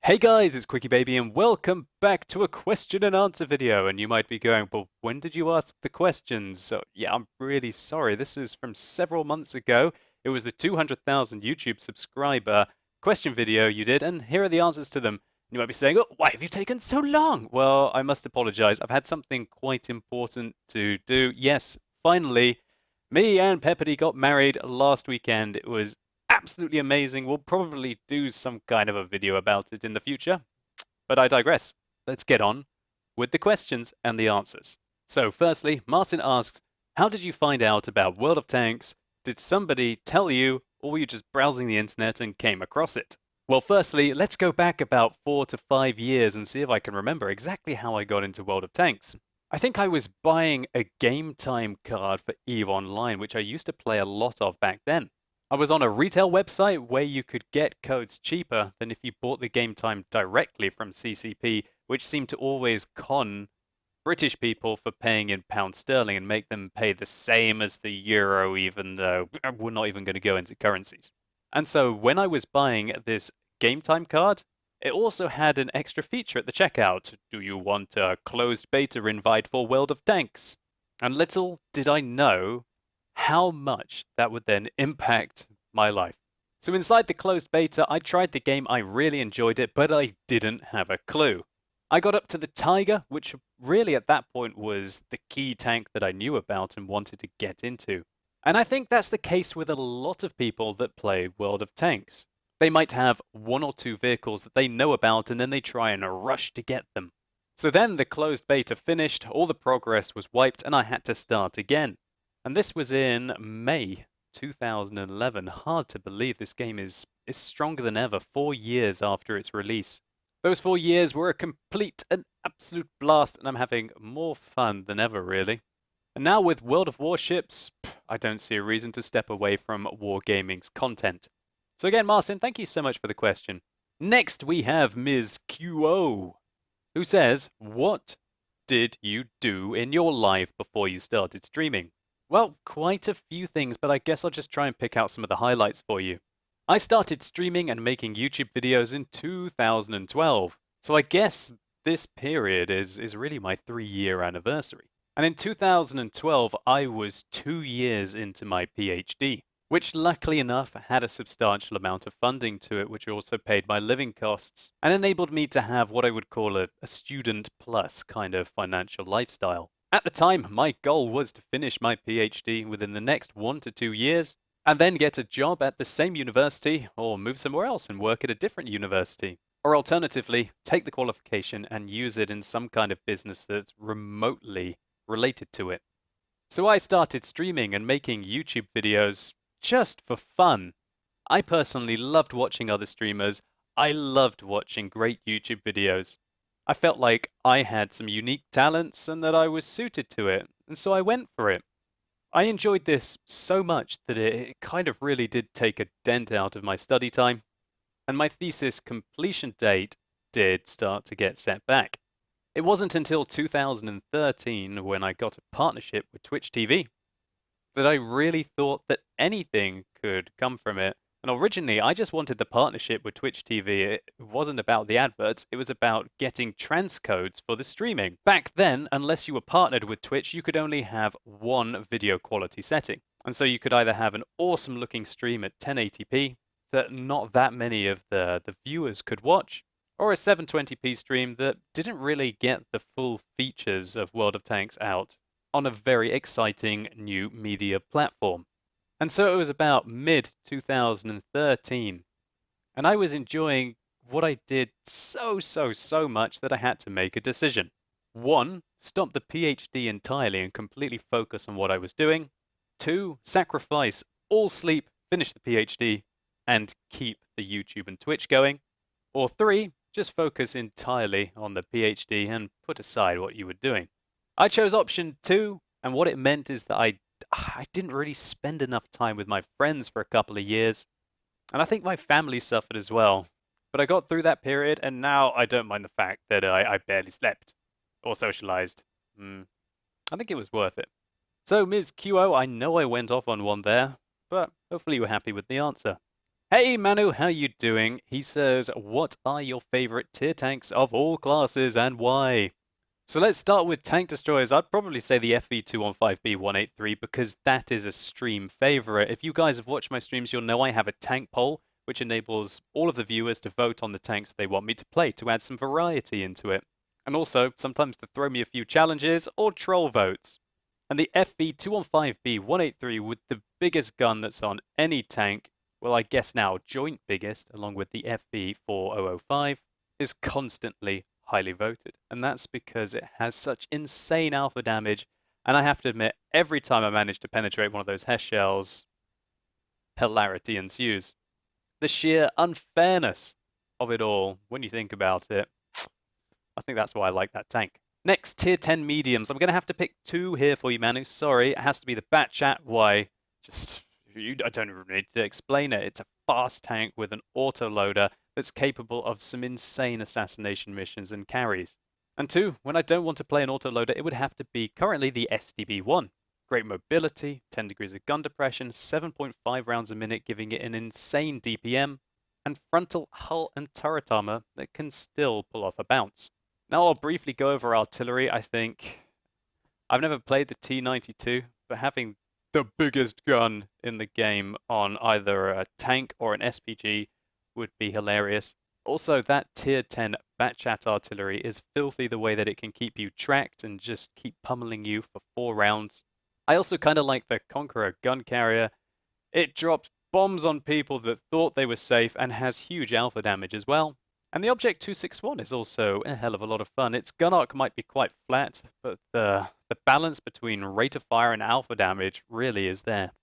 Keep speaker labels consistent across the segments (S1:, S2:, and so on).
S1: Hey guys, it's QuickyBaby and welcome back to a question and answer video. And you might be going, but when did you ask the questions? So yeah, I'm really sorry. This is from several months ago. It was the 200,000 YouTube subscriber question video you did, and here are the answers to them. You might be saying, oh, why have you taken so long? Well, I must apologize. I've had something quite important to do. Yes, finally, me and Peppity got married last weekend. It was absolutely amazing. We'll probably do some kind of a video about it in the future. But I digress. Let's get on with the questions and the answers. So firstly, Martin asks, how did you find out about World of Tanks? Did somebody tell you, or were you just browsing the internet and came across it? Well, firstly, let's go back about 4 to 5 years and see if I can remember exactly how I got into World of Tanks. I think I was buying a game time card for EVE Online, which I used to play a lot of back then. I was on a retail website where you could get codes cheaper than if you bought the game time directly from CCP, which seemed to always con British people for paying in pound sterling and make them pay the same as the euro, even though we're not even going to go into currencies. And so when I was buying this game time card, it also had an extra feature at the checkout. Do you want a closed beta invite for World of Tanks? And little did I know how much that would then impact my life. So inside the closed beta, I tried the game, I really enjoyed it, but I didn't have a clue. I got up to the Tiger, which really at that point was the key tank that I knew about and wanted to get into. And I think that's the case with a lot of people that play World of Tanks. They might have one or two vehicles that they know about and then they try and rush to get them. So then the closed beta finished, all the progress was wiped, and I had to start again. And this was in May 2011. Hard to believe this game is stronger than ever, 4 years after its release. Those 4 years were a complete and absolute blast, and I'm having more fun than ever, really. And now with World of Warships, I don't see a reason to step away from Wargaming's content. So again, Martin, thank you so much for the question. Next, we have Ms. QO, who says, what did you do in your life before you started streaming? Well, quite a few things, but I guess I'll just try and pick out some of the highlights for you. I started streaming and making YouTube videos in 2012, so I guess this period is really my 3-year anniversary. And in 2012, I was 2 years into my PhD, which luckily enough had a substantial amount of funding to it, which also paid my living costs and enabled me to have what I would call a student plus kind of financial lifestyle. At the time, my goal was to finish my PhD within the next 1 to 2 years, and then get a job at the same university, or move somewhere else and work at a different university. Or alternatively, take the qualification and use it in some kind of business that's remotely related to it. So I started streaming and making YouTube videos just for fun. I personally loved watching other streamers. I loved watching great YouTube videos. I felt like I had some unique talents and that I was suited to it, and so I went for it. I enjoyed this so much that it kind of really did take a dent out of my study time, and my thesis completion date did start to get set back. It wasn't until 2013, when I got a partnership with Twitch TV, that I really thought that anything could come from it. And originally, I just wanted the partnership with Twitch TV. It wasn't about the adverts, it was about getting transcodes for the streaming. Back then, unless you were partnered with Twitch, you could only have one video quality setting. And so you could either have an awesome looking stream at 1080p that not that many of the viewers could watch, or a 720p stream that didn't really get the full features of World of Tanks out on a very exciting new media platform. And so it was about mid-2013, and I was enjoying what I did so much that I had to make a decision. 1, stop the PhD entirely and completely focus on what I was doing. 2, sacrifice all sleep, finish the PhD, and keep the YouTube and Twitch going. Or 3, just focus entirely on the PhD and put aside what you were doing. I chose option 2, and what it meant is that I didn't really spend enough time with my friends for a couple of years, and I think my family suffered as well. But I got through that period, and now I don't mind the fact that I barely slept or socialized. I think it was worth it. So, Ms. QO, I know I went off on one there, but hopefully you were happy with the answer. Hey Manu, how you doing? He says, what are your favorite tier tanks of all classes and why? So let's start with tank destroyers. I'd probably say the FV215B183 because that is a stream favorite. If you guys have watched my streams, you'll know I have a tank poll, which enables all of the viewers to vote on the tanks they want me to play to add some variety into it. And also, sometimes to throw me a few challenges or troll votes. And the FV215B183 with the biggest gun that's on any tank, well, I guess now joint biggest, along with the FV4005, is constantly highly voted. And that's because it has such insane alpha damage. And I have to admit, every time I manage to penetrate one of those Hess shells, hilarity ensues. The sheer unfairness of it all, when you think about it, I think that's why I like that tank. Next, tier 10 mediums. I'm going to have to pick two here for you, Manu. Sorry, it has to be the Batchat. Why? I don't even need to explain it. It's a fast tank with an autoloader that's capable of some insane assassination missions and carries. And two, when I don't want to play an autoloader, it would have to be currently the SDB1. Great mobility, 10 degrees of gun depression, 7.5 rounds a minute, giving it an insane DPM, and frontal hull and turret armor that can still pull off a bounce. Now I'll briefly go over artillery. I think I've never played the T92, but having the biggest gun in the game on either a tank or an SPG would be hilarious. Also, that tier 10 Batchat artillery is filthy the way that it can keep you tracked and just keep pummeling you for 4 rounds. I also kind of like the Conqueror gun carrier. It drops bombs on people that thought they were safe and has huge alpha damage as well. And the Object 261 is also a hell of a lot of fun. Its gun arc might be quite flat, but the balance between rate of fire and alpha damage really is there.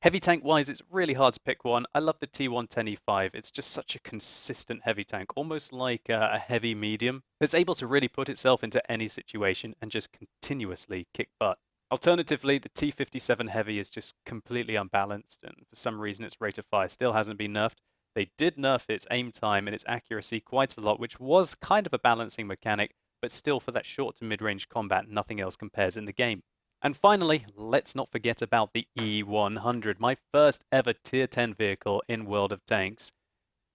S1: Heavy tank-wise, it's really hard to pick one. I love the T110E5. It's just such a consistent heavy tank, almost like a heavy medium that's able to really put itself into any situation and just continuously kick butt. Alternatively, the T57 Heavy is just completely unbalanced, and for some reason its rate of fire still hasn't been nerfed. They did nerf its aim time and its accuracy quite a lot, which was kind of a balancing mechanic, but still for that short to mid-range combat, nothing else compares in the game. And finally, let's not forget about the E100, my first ever tier 10 vehicle in World of Tanks.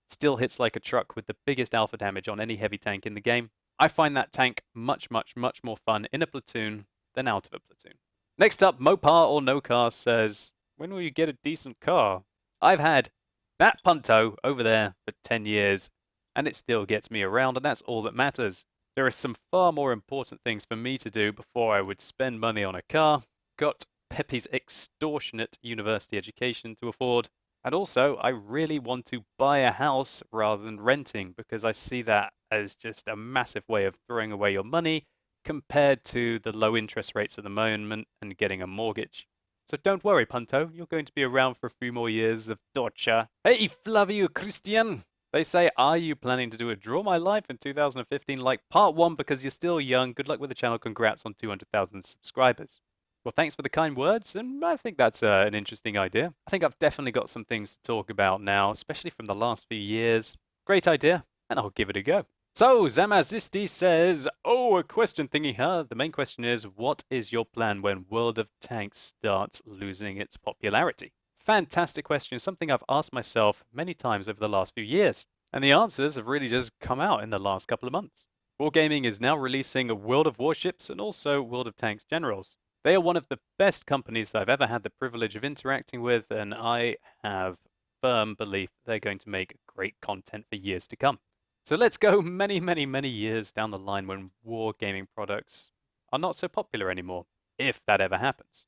S1: Still hits like a truck with the biggest alpha damage on any heavy tank in the game. I find that tank much, much, much more fun in a platoon than out of a platoon. Next up, Mopar or No Car says, when will you get a decent car? I've had that Punto over there for 10 years, and it still gets me around, and that's all that matters. There are some far more important things for me to do before I would spend money on a car. Got Pepe's extortionate university education to afford. And also, I really want to buy a house rather than renting, because I see that as just a massive way of throwing away your money compared to the low interest rates at the moment and getting a mortgage. So don't worry, Punto, you're going to be around for a few more years of torture. Hey, Flavio Christian! They say, are you planning to do a Draw My Life in 2015 like part 1 because you're still young? Good luck with the channel. Congrats on 200,000 subscribers. Well, thanks for the kind words, and I think that's an interesting idea. I think I've definitely got some things to talk about now, especially from the last few years. Great idea, and I'll give it a go. So, Zamazisti says, oh, a question thingy, huh? The main question is, what is your plan when World of Tanks starts losing its popularity? Fantastic question, something I've asked myself many times over the last few years. And the answers have really just come out in the last couple of months. Wargaming is now releasing a World of Warships and also World of Tanks Generals. They are one of the best companies that I've ever had the privilege of interacting with, and I have firm belief they're going to make great content for years to come. So let's go many, many, many years down the line when wargaming products are not so popular anymore, if that ever happens.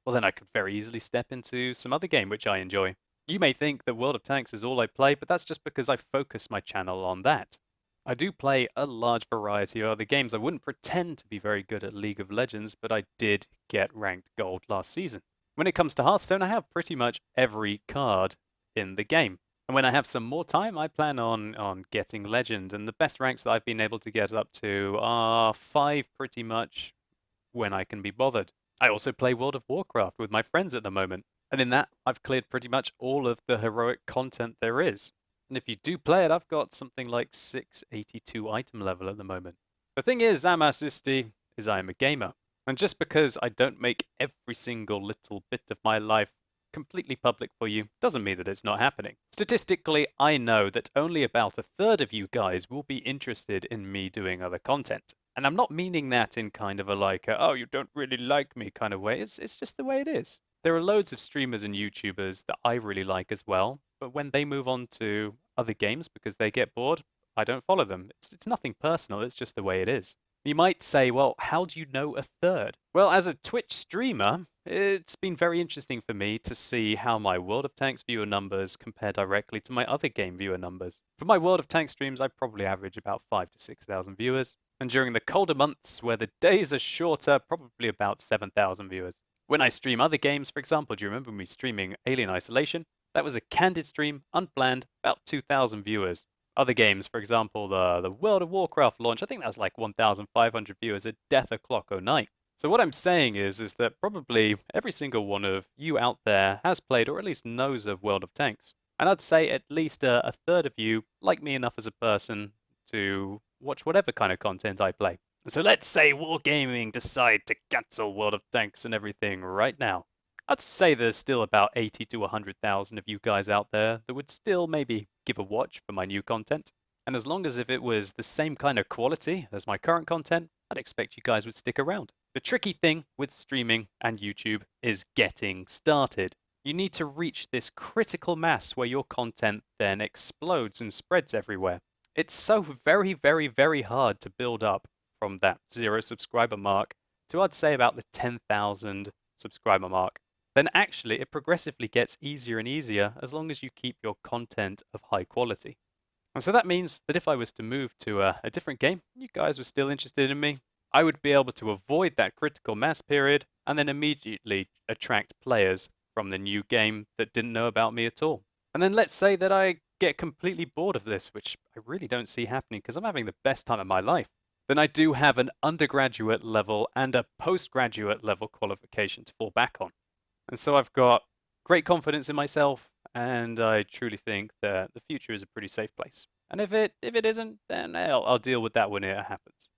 S1: Well, then I could very easily step into some other game which I enjoy. You may think that World of Tanks is all I play, but that's just because I focus my channel on that. I do play a large variety of other games. I wouldn't pretend to be very good at League of Legends, but I did get ranked gold last season. When it comes to Hearthstone, I have pretty much every card in the game. And when I have some more time, I plan on getting Legend. And the best ranks that I've been able to get up to are 5 pretty much when I can be bothered. I also play World of Warcraft with my friends at the moment. And in that, I've cleared pretty much all of the heroic content there is. And if you do play it, I've got something like 682 item level at the moment. The thing is, Amasisti, is I am a gamer. And just because I don't make every single little bit of my life completely public for you, doesn't mean that it's not happening. Statistically, I know that only about a third of you guys will be interested in me doing other content. And I'm not meaning that in kind of a like, oh, you don't really like me kind of way. It's just the way it is. There are loads of streamers and YouTubers that I really like as well, but when they move on to other games because they get bored, I don't follow them. It's nothing personal, it's just the way it is. You might say, well, how do you know a third? Well, as a Twitch streamer, it's been very interesting for me to see how my World of Tanks viewer numbers compare directly to my other game viewer numbers. For my World of Tanks streams, I probably average about 5,000 to 6,000 viewers. And during the colder months, where the days are shorter, probably about 7,000 viewers. When I stream other games, for example, do you remember me streaming Alien Isolation? That was a candid stream, unplanned, about 2,000 viewers. Other games, for example, the World of Warcraft launch, I think that was like 1,500 viewers at Death O'Clock O'Night. So what I'm saying is that probably every single one of you out there has played or at least knows of World of Tanks. And I'd say at least a third of you like me enough as a person to watch whatever kind of content I play. So let's say Wargaming decide to cancel World of Tanks and everything right now. I'd say there's still about 80 to 100,000 of you guys out there that would still maybe give a watch for my new content. And as long as if it was the same kind of quality as my current content, I'd expect you guys would stick around. The tricky thing with streaming and YouTube is getting started. You need to reach this critical mass where your content then explodes and spreads everywhere. It's so very, very, very hard to build up from that 0 subscriber mark to I'd say about the 10,000 subscriber mark. Then actually it progressively gets easier and easier as long as you keep your content of high quality. And so that means that if I was to move to a different game, you guys were still interested in me, I would be able to avoid that critical mass period and then immediately attract players from the new game that didn't know about me at all. And then let's say that I get completely bored of this, which I really don't see happening because I'm having the best time of my life. Then I do have an undergraduate level and a postgraduate level qualification to fall back on. And so I've got great confidence in myself, and I truly think that the future is a pretty safe place. And if it isn't, then I'll deal with that when it happens.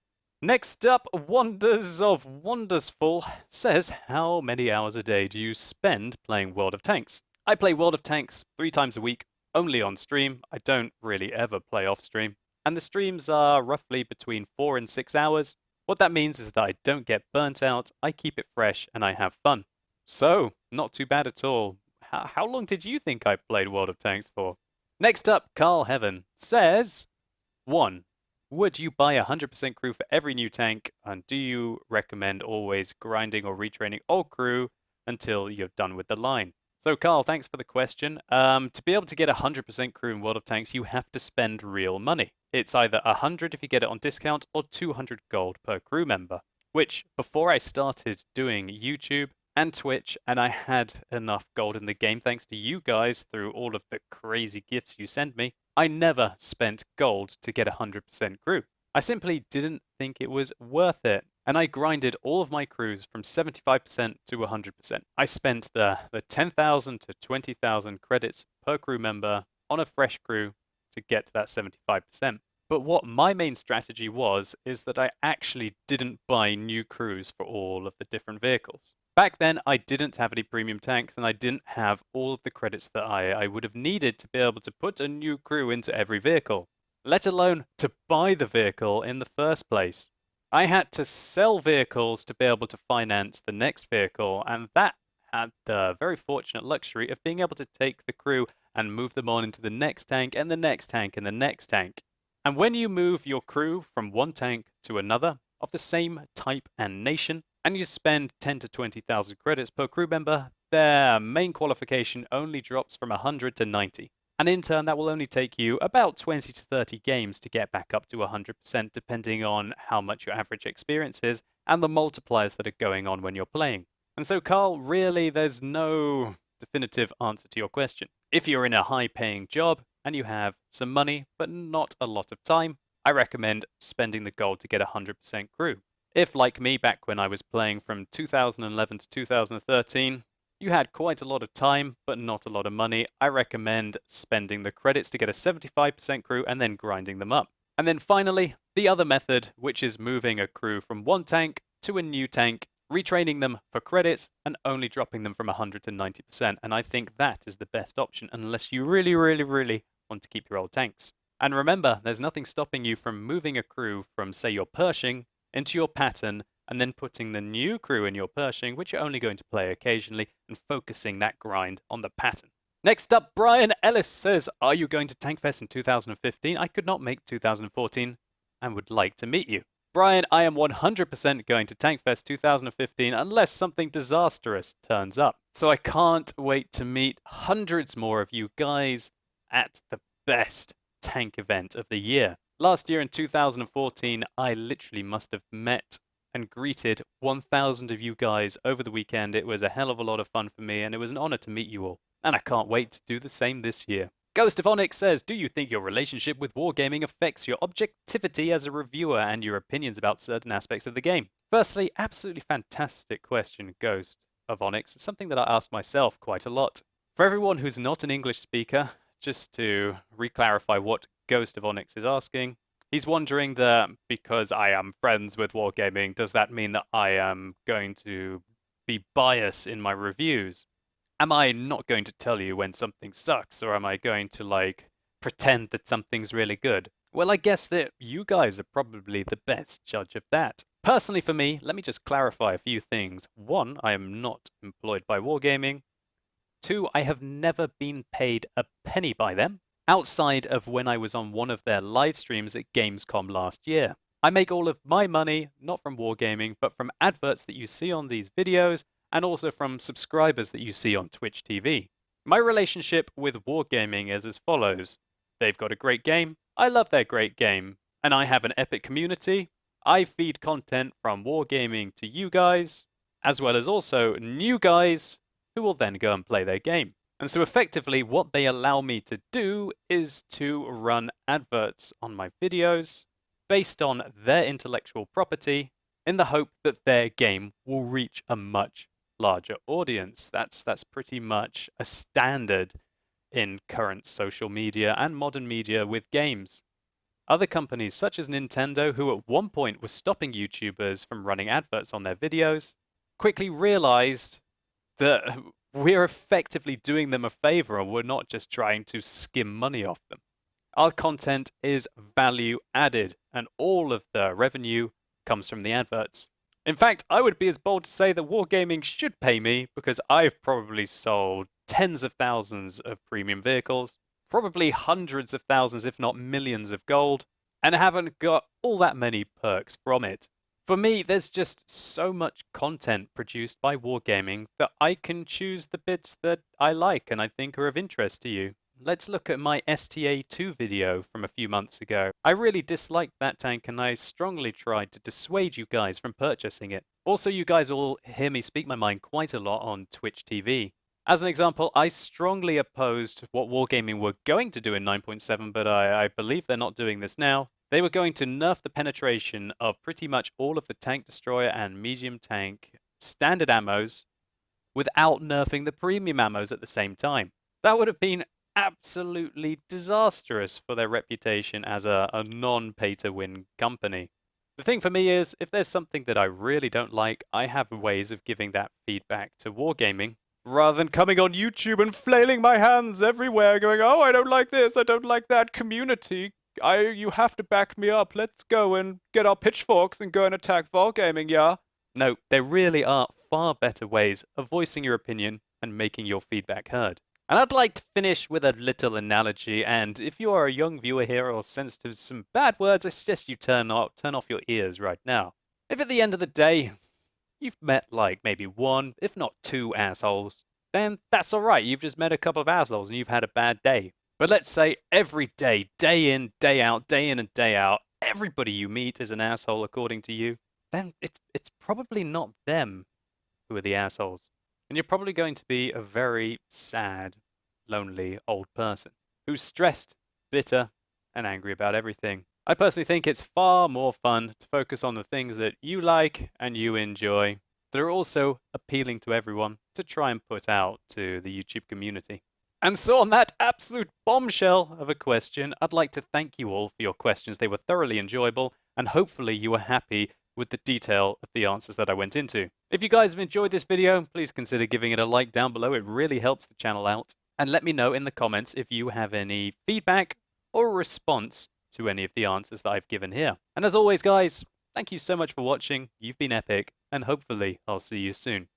S1: Next up, Wonders of Wondersful says, how many hours a day do you spend playing World of Tanks? I play World of Tanks 3 times a week, only on stream. I don't really ever play off stream. And the streams are roughly between 4 and 6 hours. What that means is that I don't get burnt out, I keep it fresh, and I have fun. So, not too bad at all. How long did you think I played World of Tanks for? Next up, Carl Heaven says, 1. Would you buy 100% crew for every new tank? And do you recommend always grinding or retraining old crew until you're done with the line? So, Carl, thanks for the question. To be able to get 100% crew in World of Tanks, you have to spend real money. It's either 100 if you get it on discount or 200 gold per crew member, which before I started doing YouTube and Twitch, and I had enough gold in the game thanks to you guys through all of the crazy gifts you send me, I never spent gold to get 100% crew. I simply didn't think it was worth it, and I grinded all of my crews from 75% to 100%. I spent the 10,000 to 20,000 credits per crew member on a fresh crew to get to that 75%. But what my main strategy was is that I actually didn't buy new crews for all of the different vehicles. Back then, I didn't have any premium tanks, and I didn't have all of the credits that I would have needed to be able to put a new crew into every vehicle, let alone to buy the vehicle in the first place. I had to sell vehicles to be able to finance the next vehicle, and that had the very fortunate luxury of being able to take the crew and move them on into the next tank, and the next tank, and the next tank. And when you move your crew from one tank to another of the same type and nation, and you spend 10 to 20,000 credits per crew member, their main qualification only drops from 100 to 90. And in turn, that will only take you about 20 to 30 games to get back up to 100%, depending on how much your average experience is and the multipliers that are going on when you're playing. And so, Carl, really, there's no definitive answer to your question. If you're in a high-paying job and you have some money, but not a lot of time, I recommend spending the gold to get 100% crew. If, like me, back when I was playing from 2011 to 2013, you had quite a lot of time, but not a lot of money, I recommend spending the credits to get a 75% crew and then grinding them up. And then finally, the other method, which is moving a crew from one tank to a new tank retraining them for credits and only dropping them from 100 to 90%. And I think that is the best option unless you really, really, really want to keep your old tanks. And remember, there's nothing stopping you from moving a crew from, say, your Pershing into your pattern and then putting the new crew in your Pershing, which you're only going to play occasionally, and focusing that grind on the pattern. Next up, Brian Ellis says, are you going to Tankfest in 2015? I could not make 2014 and would like to meet you. Brian, I am 100% going to Tankfest 2015 unless something disastrous turns up. So I can't wait to meet hundreds more of you guys at the best tank event of the year. Last year in 2014, I literally must have met and greeted 1,000 of you guys over the weekend. It was a hell of a lot of fun for me, and it was an honor to meet you all. And I can't wait to do the same this year. Ghost of Onyx says, do you think your relationship with Wargaming affects your objectivity as a reviewer and your opinions about certain aspects of the game? Firstly, absolutely fantastic question, Ghost of Onyx. It's something that I ask myself quite a lot. For everyone who's not an English speaker, just to re-clarify what Ghost of Onyx is asking, he's wondering that because I am friends with Wargaming, does that mean that I am going to be biased in my reviews? Am I not going to tell you when something sucks, or am I going to, pretend that something's really good? Well, I guess that you guys are probably the best judge of that. Personally for me, let me just clarify a few things. 1, I am not employed by Wargaming. 2, I have never been paid a penny by them, outside of when I was on one of their live streams at Gamescom last year. I make all of my money, not from Wargaming, but from adverts that you see on these videos, and also from subscribers that you see on Twitch TV. My relationship with Wargaming is as follows. They've got a great game, I love their great game, and I have an epic community. I feed content from Wargaming to you guys, as well as also new guys who will then go and play their game. And so effectively what they allow me to do is to run adverts on my videos based on their intellectual property in the hope that their game will reach a much larger audience. That's pretty much a standard in current social media and modern media with games. Other companies such as Nintendo, who at one point were stopping YouTubers from running adverts on their videos, quickly realized that we're effectively doing them a favor and we're not just trying to skim money off them. Our content is value added and all of the revenue comes from the adverts. In fact, I would be as bold to say that Wargaming should pay me because I've probably sold tens of thousands of premium vehicles, probably hundreds of thousands if not millions of gold, and haven't got all that many perks from it. For me, there's just so much content produced by Wargaming that I can choose the bits that I like and I think are of interest to you. Let's look at my STA2 video from a few months ago. I really disliked that tank and I strongly tried to dissuade you guys from purchasing it. Also, you guys will hear me speak my mind quite a lot on Twitch TV. As an example, I strongly opposed what Wargaming were going to do in 9.7, but I believe they're not doing this now. They were going to nerf the penetration of pretty much all of the tank destroyer and medium tank standard ammos without nerfing the premium ammos at the same time. That would have been absolutely disastrous for their reputation as a non-pay-to-win company. The thing for me is, if there's something that I really don't like, I have ways of giving that feedback to Wargaming, rather than coming on YouTube and flailing my hands everywhere, going, oh, I don't like this, I don't like that, community, you have to back me up, let's go and get our pitchforks and go and attack Wargaming, yeah? No, there really are far better ways of voicing your opinion and making your feedback heard. And I'd like to finish with a little analogy, and if you are a young viewer here or sensitive to some bad words, I suggest you turn off your ears right now. If at the end of the day, you've met maybe one, if not two assholes, then that's alright, you've just met a couple of assholes and you've had a bad day. But let's say every day, day in, day out, day in and day out, everybody you meet is an asshole according to you, then it's probably not them who are the assholes. And you're probably going to be a very sad, lonely old person who's stressed, bitter, and angry about everything. I personally think it's far more fun to focus on the things that you like and you enjoy that are also appealing to everyone to try and put out to the YouTube community. And so on that absolute bombshell of a question, I'd like to thank you all for your questions. They were thoroughly enjoyable, and hopefully you were happy with the detail of the answers that I went into. If you guys have enjoyed this video, please consider giving it a like down below. It really helps the channel out. And let me know in the comments if you have any feedback or a response to any of the answers that I've given here. And as always, guys, thank you so much for watching. You've been epic, and hopefully I'll see you soon.